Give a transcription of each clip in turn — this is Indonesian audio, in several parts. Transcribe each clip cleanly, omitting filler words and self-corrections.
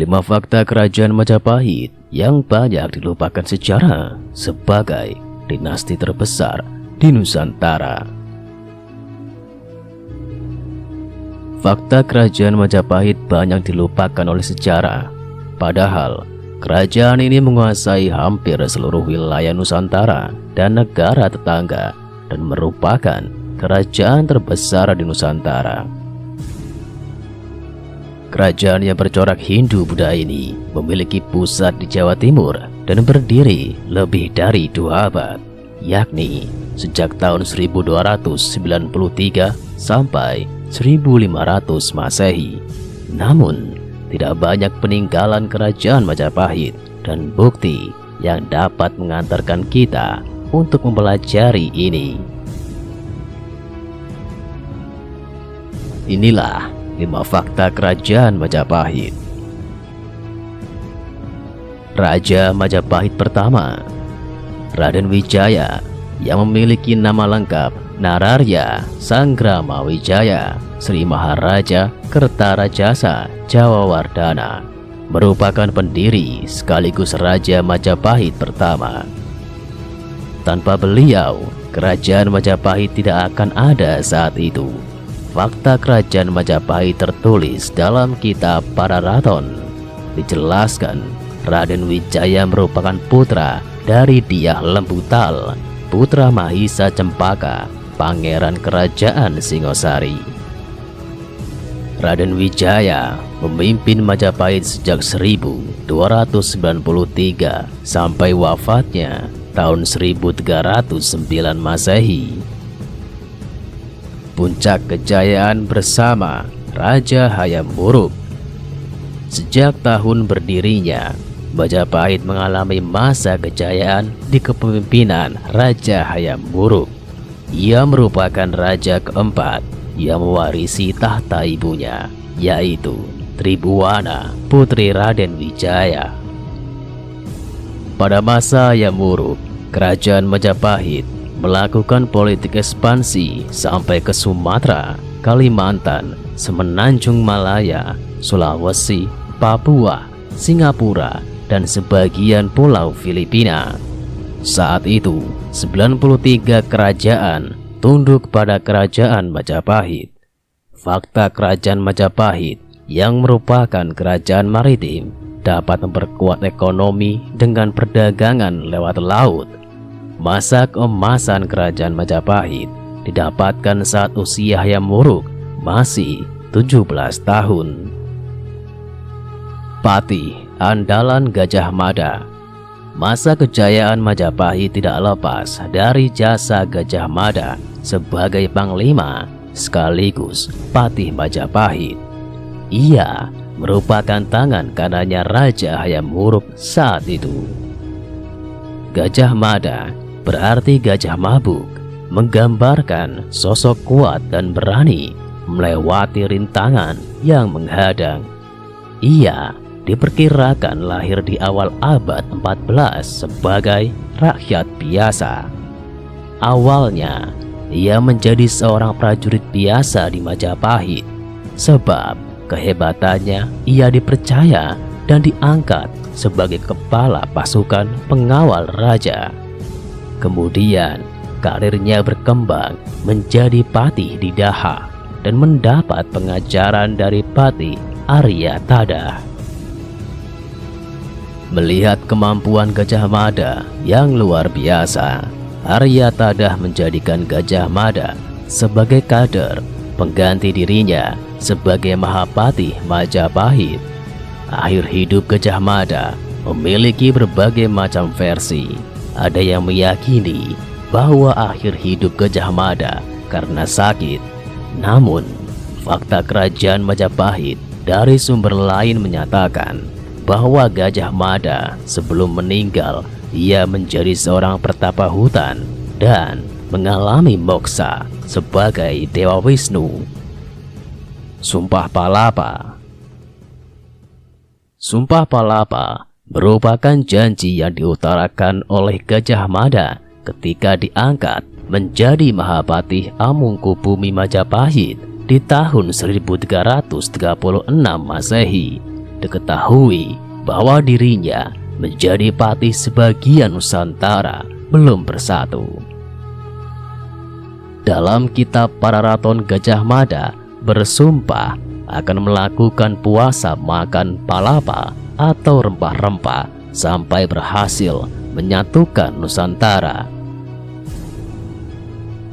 5 fakta kerajaan Majapahit yang banyak dilupakan sejarah sebagai dinasti terbesar di Nusantara. Fakta kerajaan Majapahit banyak dilupakan oleh sejarah, padahal kerajaan ini menguasai hampir seluruh wilayah Nusantara dan negara tetangga dan merupakan kerajaan terbesar di Nusantara. Kerajaan yang bercorak Hindu Buddha ini memiliki pusat di Jawa Timur dan berdiri lebih dari 2 abad, yakni sejak tahun 1293 sampai 1500 Masehi. Namun, tidak banyak peninggalan kerajaan Majapahit dan bukti yang dapat mengantarkan kita untuk mempelajari ini. Inilah 5 fakta kerajaan Majapahit. Raja Majapahit pertama, Raden Wijaya, yang memiliki nama lengkap Nararya Sanggrama Wijaya Sri Maharaja Kertarajasa Jawawardhana, merupakan pendiri sekaligus Raja Majapahit pertama. Tanpa beliau, kerajaan Majapahit tidak akan ada saat itu. Fakta kerajaan Majapahit tertulis dalam kitab Pararaton. Dijelaskan, Raden Wijaya merupakan putra dari Dyah Lembutal, putra Mahisa Cempaka, pangeran kerajaan Singosari. Raden Wijaya memimpin Majapahit sejak 1293 sampai wafatnya tahun 1309 Masehi. Puncak kejayaan bersama Raja Hayam Wuruk. Sejak tahun berdirinya, Majapahit mengalami masa kejayaan di kepemimpinan Raja Hayam Wuruk. Ia merupakan raja keempat yang mewarisi tahta ibunya, yaitu Tribhuwana, putri Raden Wijaya. Pada masa Hayam Wuruk, kerajaan Majapahit melakukan politik ekspansi sampai ke Sumatera, Kalimantan, Semenanjung Malaya, Sulawesi, Papua, Singapura, dan sebagian pulau Filipina. Saat itu, 93 kerajaan tunduk pada kerajaan Majapahit. Fakta kerajaan Majapahit yang merupakan kerajaan maritim dapat memperkuat ekonomi dengan perdagangan lewat laut. Masa keemasan kerajaan Majapahit didapatkan saat usia Hayam Wuruk masih 17 tahun. Patih andalan Gajah Mada. Masa kejayaan Majapahit tidak lepas dari jasa Gajah Mada sebagai panglima sekaligus patih Majapahit. Ia merupakan tangan kanannya Raja Hayam Wuruk saat itu. Gajah Mada berarti gajah mabuk, menggambarkan sosok kuat dan berani melewati rintangan yang menghadang. Ia diperkirakan lahir di awal abad 14 sebagai rakyat biasa. Awalnya, ia menjadi seorang prajurit biasa di Majapahit. Sebab kehebatannya, ia dipercaya dan diangkat sebagai kepala pasukan pengawal raja. Kemudian, karirnya berkembang menjadi patih di Daha dan mendapat pengajaran dari Patih Arya Tadah. Melihat kemampuan Gajah Mada yang luar biasa, Arya Tadah menjadikan Gajah Mada sebagai kader pengganti dirinya sebagai Mahapatih Majapahit. Akhir hidup Gajah Mada memiliki berbagai macam versi. Ada yang meyakini bahwa akhir hidup Gajah Mada karena sakit. Namun, fakta kerajaan Majapahit dari sumber lain menyatakan bahwa Gajah Mada sebelum meninggal, ia menjadi seorang pertapa hutan dan mengalami moksa sebagai Dewa Wisnu. Sumpah Palapa. Sumpah Palapa merupakan janji yang diutarakan oleh Gajah Mada ketika diangkat menjadi Mahapatih Amungkubumi Majapahit di tahun 1336 Masehi. diketahui bahwa dirinya menjadi patih sebagian Nusantara belum bersatu. Dalam kitab Pararaton Gajah Mada bersumpah akan melakukan puasa makan palapa atau rempah-rempah sampai berhasil menyatukan Nusantara.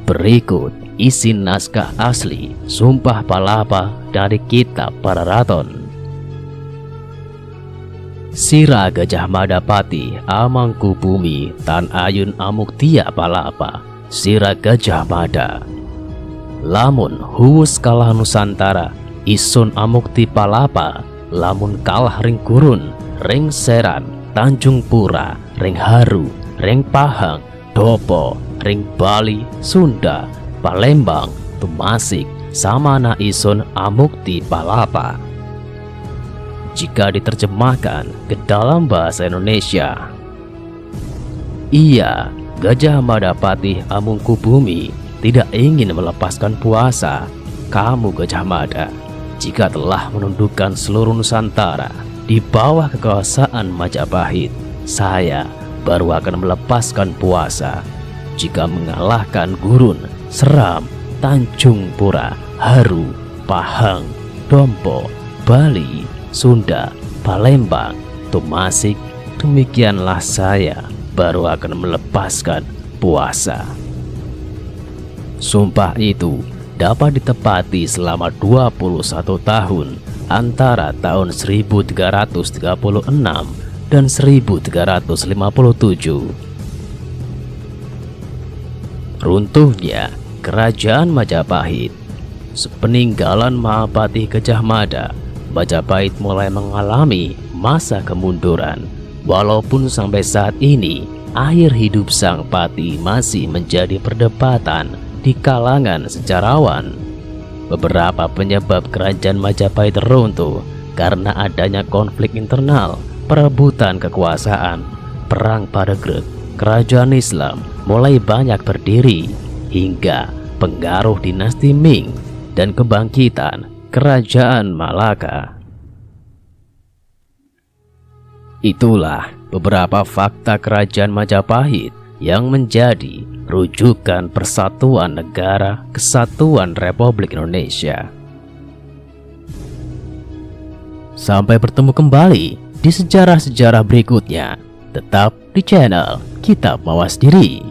Berikut isi naskah asli Sumpah Palapa dari kitab Pararaton. Sira Gajah Mada Patih Amangkubumi Tan Ayun Amuktia Palapa Sira Gajah Mada. Lamun huwus kalah Nusantara isun amukti palapa, lamun kalah ring gurun, ring seran, Tanjung Pura, ring Haru, ring Pahang, Dopo, ring Bali, Sunda, Palembang, Tumasik, samana isun amukti palapa. Jika diterjemahkan ke dalam bahasa Indonesia, iya, Gajah Mada Patih Amangkubumi tidak ingin melepaskan puasa. Kamu Gajah Mada, jika telah menundukkan seluruh Nusantara di bawah kekuasaan Majapahit, saya baru akan melepaskan puasa. Jika mengalahkan Gurun, Seram, Tanjung Pura, Haru, Pahang, Dompo, Bali, Sunda, Palembang, Tumasik, demikianlah saya baru akan melepaskan puasa. Sumpah itu dapat ditepati selama 21 tahun antara tahun 1336 dan 1357. Runtuhnya kerajaan Majapahit. Sepeninggalan Mahapatih Gajah Mada, Majapahit mulai mengalami masa kemunduran. Walaupun sampai saat ini akhir hidup sang patih masih menjadi perdebatan di kalangan sejarawan. Beberapa penyebab kerajaan Majapahit runtuh karena adanya konflik internal, perebutan kekuasaan, perang Padegreg, kerajaan Islam mulai banyak berdiri, hingga pengaruh dinasti Ming dan kebangkitan kerajaan Malaka. Itulah beberapa fakta kerajaan Majapahit yang menjadi rujukan Persatuan Negara Kesatuan Republik Indonesia. Sampai bertemu kembali di sejarah-sejarah berikutnya. Tetap di channel Kitab Mawas Diri.